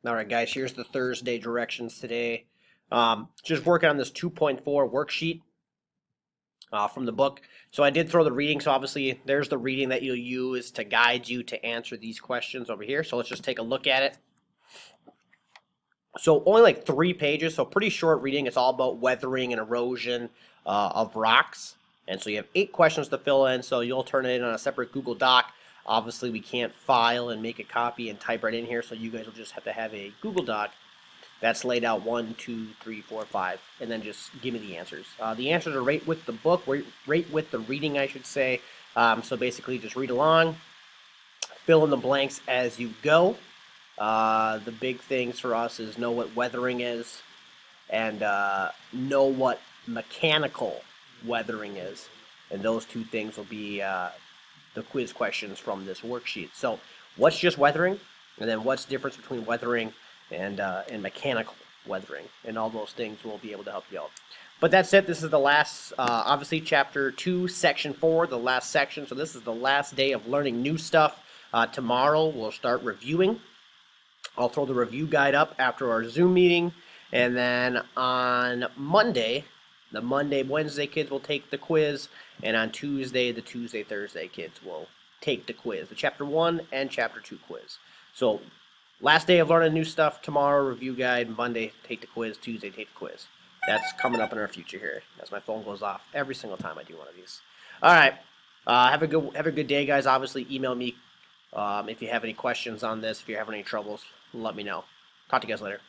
All right, guys, here's the Thursday directions today. Just working on this 2.4 worksheet from the book. So I did throw the reading. So obviously, there's the reading that you'll use to guide you to answer these questions over here. So let's just take a look at it. So only like 3 pages, so pretty short reading. It's all about weathering and erosion of rocks. And so you have 8 questions to fill in. So you'll turn it in on a separate Google Doc. Obviously, we can't file and make a copy and type right in here. So you guys will just have to have a Google Doc that's laid out 1, 2, 3, 4, 5, and then just give me the answers. The answers are right with the book, right with the reading, I should say. So basically, just read along, fill in the blanks as you go. The big things for us is know what weathering is and know what mechanical weathering is. And those two things will be the quiz questions from this worksheet. So what's just weathering? And then what's the difference between weathering and mechanical weathering? And all those things will be able to help you out. But that's it. This is the last, obviously, Chapter 2, Section 4, the last section. So this is the last day of learning new stuff. Tomorrow we'll start reviewing. I'll throw the review guide up after our Zoom meeting. And then on Monday, Wednesday kids will take the quiz. And on Tuesday, the Tuesday, Thursday kids will take the quiz, the Chapter 1 and Chapter 2 quiz. So last day of learning new stuff. Tomorrow, review guide. Monday, take the quiz. Tuesday, take the quiz. That's coming up in our future here, as my phone goes off every single time I do one of these. All right. Have a good day, guys. Obviously, email me if you have any questions on this. If you're having any troubles, let me know. Talk to you guys later.